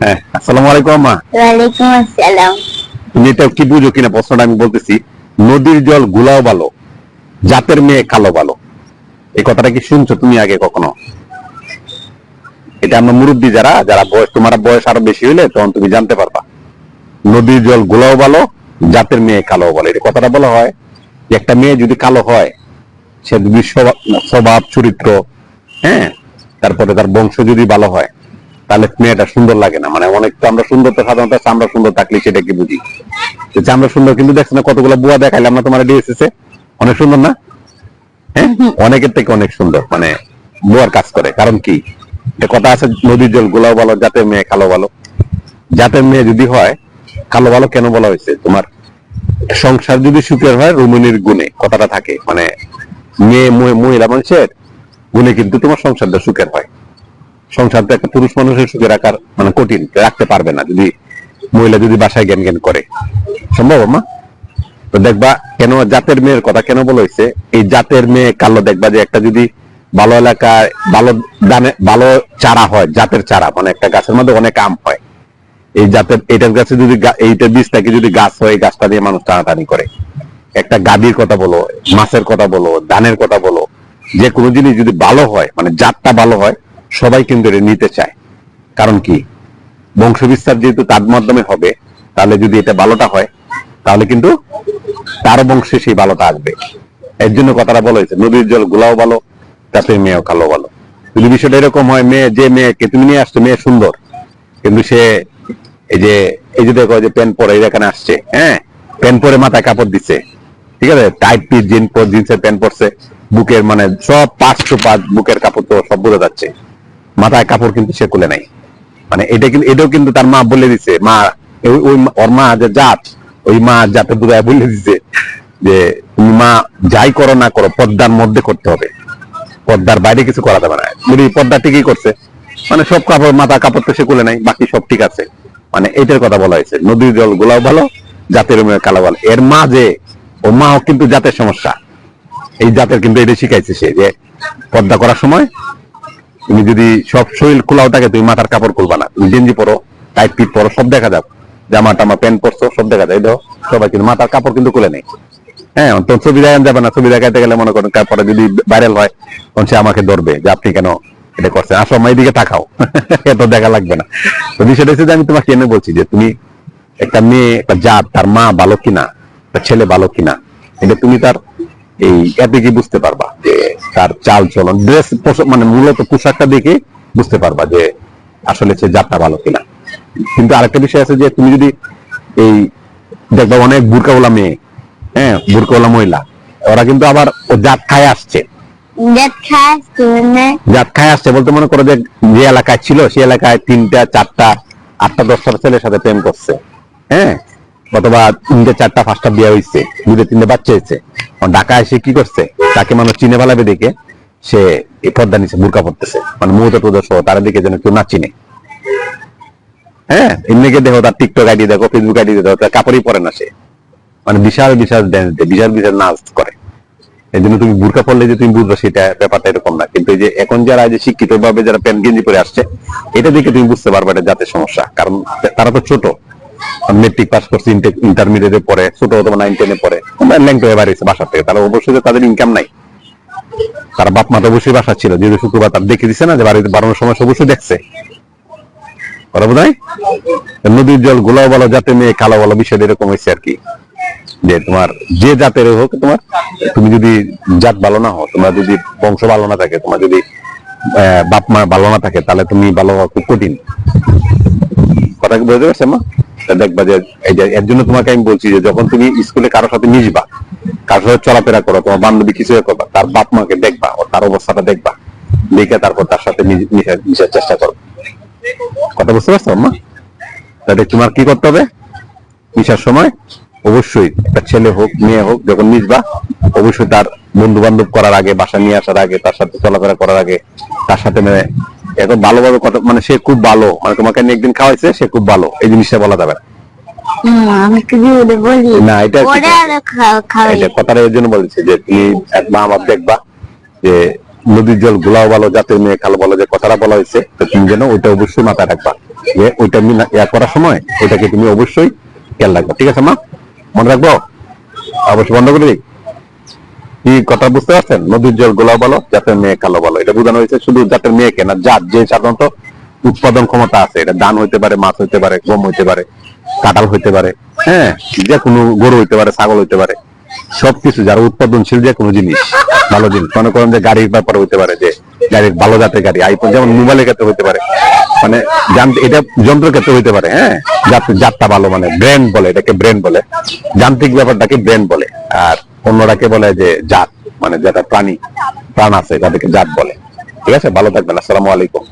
হ্যাঁ, আসসালামু আলাইকুম আম্মা। ওয়ালাইকুম আসসালাম। তুমি এটা কি বুঝো কিনা প্রশ্নটা আমি বলতেছি। নদীর জল গুলাও ভালো, জাতের মেয়ে কালো ভালো। এই কথাটা কি শুনছো তুমি আগে কখনো? এটা আমরা মুরব্বী যারা যারা বয়স, তোমার বয়স আরো বেশি হইলে তখন তুমি জানতে পারবা। নদীর জল গুলাও ভালো, জাতের মেয়ে কালো ভালো। এই কথাটা বলা হয় যে একটা মেয়ে যদি কালো হয়, সে যদি স্বভাব চরিত্র, হ্যাঁ, তারপরে তার বংশ যদি ভালো হয়, তাহলে মেয়েটা সুন্দর লাগে না। মানে অনেক তো আমরা সুন্দর তো সাধারণত চামড়া সুন্দর থাকলে সেটাকে বুঝি। চামড়া সুন্দর, কিন্তু দেখছো না কতগুলো বুয়া দেখাইলাম না তোমার ডিএসএসে, অনেক সুন্দর না? হ্যাঁ, অনেকের থেকে অনেক সুন্দর, মানে বুয়ার কাজ করে। কারণ কি, কথা আছে নদীর জল গোলাও ভালো, জাতের মেয়ে কালো ভালো। জাতের মেয়ে যদি হয় কালো ভালো কেন বলা হয়েছে? তোমার সংসার যদি সুখের হয় রমণীর গুণে, কথাটা থাকে। মানে মেয়ে মহিলা মানুষের গুণে কিন্তু তোমার সংসারটা সুখের হয়। সংসারটা একটা পুরুষ মানুষের সুখে রাখার মানে কঠিন, রাখতে পারবে না যদি মহিলা যদি বাসায় জ্ঞান জ্ঞান করে। সম্ভব মা? তো দেখবা কেন জাতের মেয়ের কথা কেন বলা হয়েছে। এই জাতের মেয়ে কালো, দেখবা যে একটা যদি ভালো এলাকায় ভালো দানে ভালো চারা হয়, জাতের চারা, মানে একটা গাছের মধ্যে অনেক আম হয়, এই জাতের এইটার গাছে যদি এইটার বীজটাকে যদি গাছ হয়, গাছটা দিয়ে মানুষ টানাটানি করে। একটা গাভীর কথা বলো, মাছের কথা বলো, ধানের কথা বলো, যে কোনো জিনিস যদি ভালো হয়, মানে জাতটা ভালো হয়, সবাই কিন্তু এটা নিতে চায়। কারণ কি, বংশ বিস্তার যেহেতু তার মাধ্যমে হবে, তাহলে যদি এটা ভালোটা হয় তাহলে কিন্তু তার বংশে সেই ভালোটা আসবে। এর জন্য কথাটা বলা হয়েছে নদীর জল গোলাও ভালো, তাতে মেয়েও কালো ভালো। যদি বিষয়টা এরকম হয়, মেয়ে যে মেয়েকে তুমি নিয়ে আসছো, মেয়ে সুন্দর, কিন্তু সে এই যে দেখো যে প্যান্ট পরে এখানে আসছে, হ্যাঁ, প্যান্ট পরে মাথায় কাপড় দিচ্ছে, ঠিক আছে, টাইট পিস জিন্সের প্যান্ট পরছে, বুকের মানে সব 5 বুকের কাপড় তো সব বোঝা যাচ্ছে, মাথায় কাপড় কিন্তু সে খুলে নাই। মানে এটাও কিন্তু তার মা বলে দিছে, মা ওই ওর মা যে জাত, ওই মা জাতে বুঝায় বলে দিছে যে তুমি মা যাই করো না করো পর্দার মধ্যে করতে হবে, পর্দার বাইরে কিছু করা যাবে না। বুড়ি পর্দা ঠিকই করছে, মানে সব কাপড়, মাথা কাপড় তো সে খুলে নাই, বাকি সব ঠিক আছে। মানে এটার কথা বলা হয়েছে নদীর জল গোলাও ভালো, জাতের মেয়ে কালো ভালো। এর মা যে, ও মাও কিন্তু জাতের সমস্যা। এই জাতের কিন্তু এটা শিখাইছে সে, যে পর্দা করার সময় তুমি যদি সব শরীর খোলাও থাকে, তুমি মাথার কাপড় খুলবা না, তুমি গেঞ্জি পরো, টাইট পিট পরো, সব দেখা যাক, জামা টামা প্যান্ট পরছো সব দেখা যায়। দেখো সবাই কিন্তু মাথার কাপড় কিন্তু খুলে নেই। হ্যাঁ, তো ছবি দেখান যাবে না, ছবি দেখাইতে গেলে মনে করেন তারপরে যদি ভাইরাল হয় তখন সে আমাকে ধরবে যে আপনি কেন এটা করছেন, আসো আমার দিকে তাকাও। এত দেখা লাগবে না। তো বিষয়টা হচ্ছে যে আমি তোমাকে এনে বলছি যে তুমি একটা মেয়ে, একটা জাত, তার মা ভালো কিনা, একটা ছেলে ভালো কিনা, এটা তুমি তার এই এতে কি বুঝতে পারবা যে তার চাল চলন, ড্রেস, মানে মূলত পোশাকটা দেখে বুঝতে পারবা যে আসলে সে জাতটা ভালো কিনা। কিন্তু আরেকটা বিষয় আছে যে তুমি যদি এই দেখবা অনেক বুরকাওয়ালা মেয়ে, হ্যাঁ, বুরকাওয়ালা মহিলা, ওরা কিন্তু আবার ও জাত খায় আসছে। জাত খায় আসছে বলতে মনে করো যে যে এলাকায় ছিল সেই এলাকায় 3টা 4টা 8টা 10টা ছেলের সাথে প্রেম করছে, হ্যাঁ, অথবা 3টে 4টা 5টা বিয়ে হয়েছে, 2টে 3টে বাচ্চা হয়েছে। ঢাকা এসে কি করছে, তাকে মানুষ চিনে ফেলাবে দেখে সে এই পর্দা নিচে বুরকা পড়তেছে, মানে মুহূর্ত প্রদর্শ তার দিকে যেন কেউ না চিনে। হ্যাঁ, এমনিকে দেখো তার টিকটক আইডি দেখো, ফেসবুক আইডি দেখো, তার কাপড়ই পরে না সে, মানে বিশাল বিশাল ড্যান্স দেয়, বিশাল বিশাল নাচ করে। এই জন্য তুমি বুরকা পড়লে যে তুমি বুঝবে সেটা ব্যাপারটা এরকম না। কিন্তু এই যে এখন যারা যে শিক্ষিত ভাবে যারা প্যান্ট গেঞ্জি পরে আসছে, এটা দেখে তুমি বুঝতে পারবে এটা জাতের সমস্যা। কারণ তারা তো ছোট, মেট্রিক পাস করছে, ইন্টারমিডিয়েটে পড়ে, ছোট অথবা 9-10-এ পড়ে, ল্যাংটো হয়ে বাড়িছে বাসা থেকে, তারা অবশ্যই তাদের ইনকাম নাই। তার বাপ মা তো অবশ্যই বাসা ছিল, যেহেতু শুক্রবার তার দেখে দিচ্ছে না যে বাড়িতে বাড়ানোর সময় অবশ্যই দেখছে। কথা বোধ হয় নদীর জল গোলাও ভালো, জাতের মেয়ে কালো ভালো, বিষয়টা এরকম হয়েছে আর কি। যে তোমার যে জাতের হোক, তোমার তুমি যদি জাত ভালো না হও, তোমার যদি বংশ ভালো না থাকে, তোমার যদি বাপ মা ভালো না থাকে, তাহলে তুমি ভালো হওয়া খুব কঠিন। কথা কি বুঝতে পারছো মা? দেখবা যে এই যে এর জন্য তোমাকে আমি বলছি যে যখন তুমি স্কুলে কারোর সাথে মিশবা, কারোর সাথে চলাফেরা করো, তোমার বান্ধবী কিছু করবা, তার বাপ মাকে দেখবা, ও তার অবস্থাটা দেখবা, দেখে তারপর তার সাথে মিশার চেষ্টা করো। কথা বুঝতে পারছো মা? তাহলে তোমার কি করতে হবে, মিশার সময় অবশ্যই একটা ছেলে হোক মেয়ে হোক, যখন মিশবা অবশ্যই তার বন্ধু বান্ধব করার আগে, বাসা নিয়ে আসার আগে, তার সাথে চলাফেরা করার আগে, তার সাথে মানে এখন ভালোভাবে কথা, মানে সে খুব ভালো, মানে তোমাকে নিয়ে একদিন খাওয়াইছে, সে খুব ভালো, এই জিনিসটা বলা যাবে না। এটা কথাটা এর জন্য বলছে যে তুমি এক মা বাপ দেখবা যে নদীর জল গোলাও ভালো জাতের মেয়ে কালো ভালো যে কথাটা বলা হয়েছে, তো তুমি যেন ওইটা অবশ্যই মাথায় রাখবা, যে ওইটা ইয়া করার সময় ওইটাকে তুমি অবশ্যই খেয়াল রাখবা। ঠিক আছে মা, মনে রাখবো? অবশ্যই বন্ধ করে দিই। কি কথা বুঝতে পারছেন? নদীর জল গোলাও ভালো জাতের মেয়ে কালো ভালো, এটা বোঝানো হয়েছে শুধু জাতের মেয়েকে না, জাত যে সাধারণত উৎপাদন ক্ষমতা আছে, এটা ধান হইতে পারে, মাছ হইতে পারে, গম হইতে পারে, কাঁঠাল হইতে পারে, হ্যাঁ, যে কোনো গরু হইতে পারে, ছাগল হইতে পারে, সবকিছু যারা উৎপাদনশীল যে কোনো জিনিস, ভালো জিনিস, মনে করেন যে গাড়ির ব্যাপারে হইতে পারে, যে গাড়ির ভালো জাতের গাড়ি, আইফোন যেমন মোবাইলের ক্ষেত্রে হইতে পারে, মানে এটা যন্ত্রের ক্ষেত্রে হইতে পারে, হ্যাঁ, জাতটা ভালো, মানে ব্র্যান্ড বলে, এটাকে ব্র্যান্ড বলে, যান্ত্রিক ব্যাপারটাকে ব্র্যান্ড বলে, আর অন্যটাকে বলে যে জাত, মানে যেটা প্রাণ আছে তাদেরকে জাত বলে। ঠিক আছে, ভালো থাকবেন, আসসালামু আলাইকুম।